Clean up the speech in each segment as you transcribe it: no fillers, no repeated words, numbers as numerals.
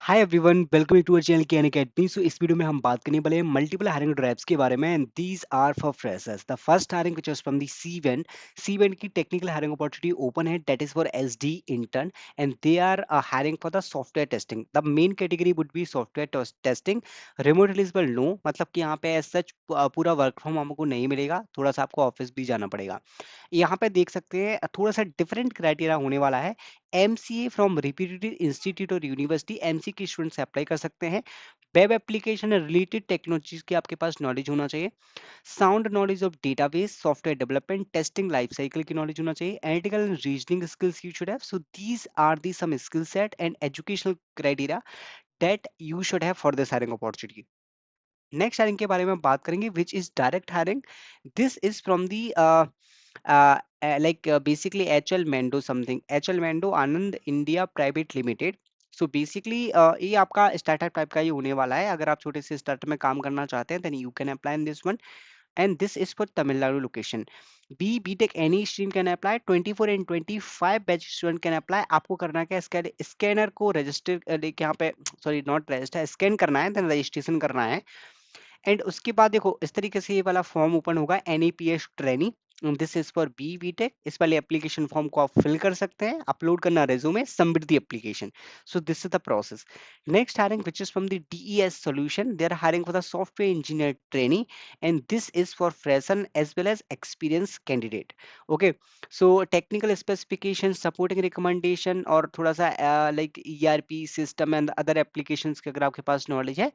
Hi everyone, welcome to our channel KN academy. So इस वीडियो में हम बात करने वाले हैं मल्टीपल हायरिंग ड्राइव्स के बारे में and these are for freshers. The first hiring which is from the C one की टेक्निकल हायरिंग अपॉर्चुनिटी ओपन है, that is for SD intern and they are hiring for the software testing. The main category would be software testing. Remote eligible no, मतलब कि यहाँ पे as such पूरा work from home आपको नहीं मिलेगा, थोड़ा सा आपको ऑफिस भी जाना पड़ेगा। यहाँ पे देख सकते हैं थोड़ा सा डिफरेंट क्राइटेरिया होने वाला है। एमसीए फ्रॉम रेप्यूटेड इंस्टीट्यूट और यूनिवर्सिटी, एमसीए के स्टूडेंट्स अप्लाई कर सकते हैं। वेब एप्लीकेशन रिलेटेड टेक्नोलॉजीज की आपके पास नॉलेज होना चाहिए। Sound knowledge of database, software development, testing life cycle की नॉलेज होना चाहिए। Analytical and reasoning skills you should have. So these are the some skill set and educational criteria that you should have for this hiring opportunity. Next hiring के बारे में बात करेंगे which is direct hiring. This is from the basically HL Mendo something, HL Mendo Anand India Private Limited. So basically ये आपका startup type का ही होने वाला है। अगर आप छोटे से स्टार्टअप में काम करना चाहते हैं then you can apply in this one and this is for Tamil Nadu location. BTech any stream can apply, 24 and 25 batch student can apply. आपको करना क्या है, स्कैनर को रजिस्टर यहाँ पे, सॉरी नॉट रजिस्टर, स्कैन करना है देन रजिस्ट्रेशन करना है। एंड उसके बाद देखो इस तरीके से ये वाला फॉर्म ओपन होगा, NEPS training. This is for BTech. इस वाले एप्लीकेशन फॉर्म को आप फिल कर सकते हैं, अपलोड करना resume, submit the application. So this is the process. Next hiring which is from the DES solution, they are hiring for the software engineer trainee and this is for fresher as well as experience candidate. Okay, so technical specification, supporting recommendation और थोड़ा सा like ERP system and other applications की अगर आपके पास नॉलेज है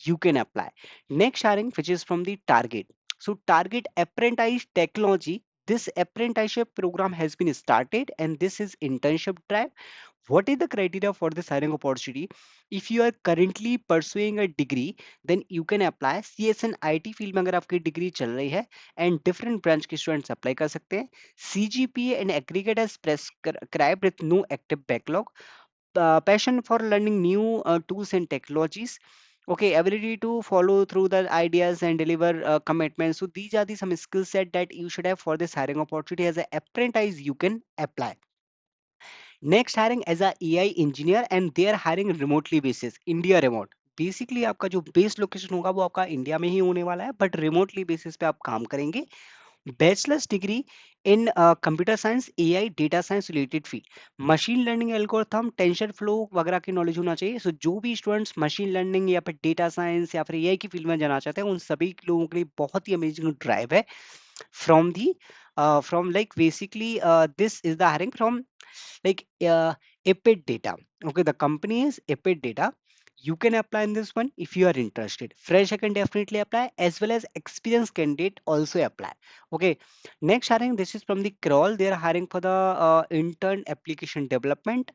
you can apply. Next hiring, which is from the Target. So Target Apprentice Technology. This apprenticeship program has been started, and this is internship drive. What is the criteria for this hiring opportunity? If you are currently pursuing a degree, then you can apply. CSN IT field में अगर आपकी degree चल रही है and different branch के students apply कर सकते हैं। CGPA and aggregate as prescribed with no active backlog. Passion for learning new tools and technologies. Okay, ability to follow through the ideas and deliver commitments. So these are the some skill set that you should have for this hiring opportunity. As an apprentice you can apply. Next hiring as a AI engineer and they are hiring remotely basis, India remote. Basically आपका जो base location होगा वो आपका India में ही होने वाला है, but remotely basis पे आप काम करेंगे। Bachelors degree in computer science, AI, data science related field, machine learning algorithm, tension flow वगैरह की नॉलेज होना चाहिए। सो जो भी स्टूडेंट्स मशीन लर्निंग या फिर डेटा साइंस या फिर एआई की फील्ड में जाना चाहते हैं उन सभी लोगों के लिए बहुत ही अमेजिंग ड्राइव है from the from like basically this is the hiring from like Epid Data. Okay, the company is Epid Data. You can apply in this one if you are interested. Fresher can definitely apply as well as experienced candidate also apply. Okay, next hiring, this is from the Crawl. They are hiring for the intern application development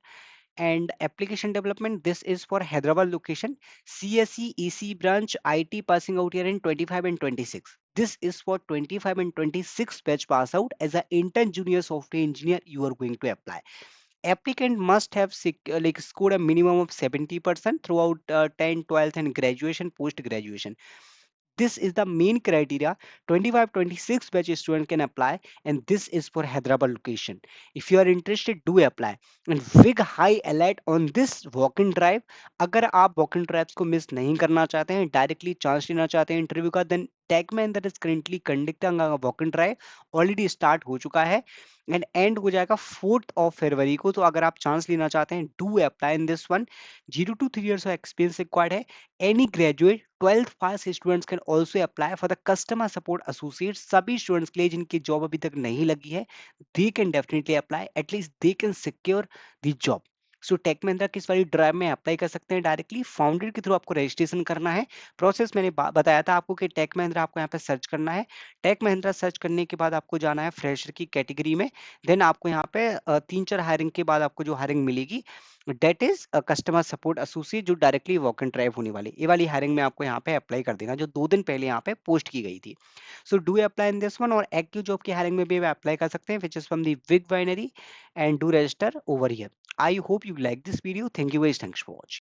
and application development. This is for Hyderabad location. CSE EC branch, IT passing out here in 25 and 26. This is for 25 and 26 batch pass out as an intern junior software engineer you are going to apply. Applicant must have scored a minimum of 70% throughout 10, 12th and graduation, post graduation. This is the main criteria. 25-26 batch student can apply and this is for Hyderabad location. If you are interested, do apply. And big high alert on this walk-in drive. अगर आप walk-in drives को miss नहीं करना चाहते हैं, directly chance लेना चाहते हैं इंटरव्यू का, then Tech Mahindra is currently conducting a walk-in drive. Already start हो चुका है एंड एंड हो जाएगा 4th ऑफ फरवरी को। तो अगर आप चांस लेना चाहते हैं do apply in this one. 0 to 3 years of experience required है। Any graduate 12th pass students can also apply for the customer support associate. सभी स्टूडेंट्स के लिए जिनकी जॉब अभी तक नहीं लगी है they can definitely apply, at least they can secure the job. So Tech Mahindra किस वाली ड्राइव में अप्लाई कर सकते हैं, डायरेक्टली फाउंडर के थ्रू आपको रजिस्ट्रेशन करना है। प्रोसेस मैंने बताया था आपको कि टेक महिंद्रा आपको यहाँ पे सर्च करना है। टेक महिंद्रा सर्च करने के बाद आपको जाना है फ्रेशर की कैटेगरी में। देन आपको यहाँ पे 3-4 हायरिंग के बाद आपको जो हायरिंग मिलेगी that is customer support associate, जो डायरेक्टली वॉक एंड ड्राइव होने वाली, ये वाली हायरिंग में आपको यहाँ पे अप्लाई कर देना जो 2 दिन पहले यहाँ पे पोस्ट की गई थी। So do apply in this one. और एक्टिव जॉब की हायरिंग में भी अप्लाई कर सकते हैं which is from the big binary and do register over here. I hope you like this video. Thank you very, thanks for watching.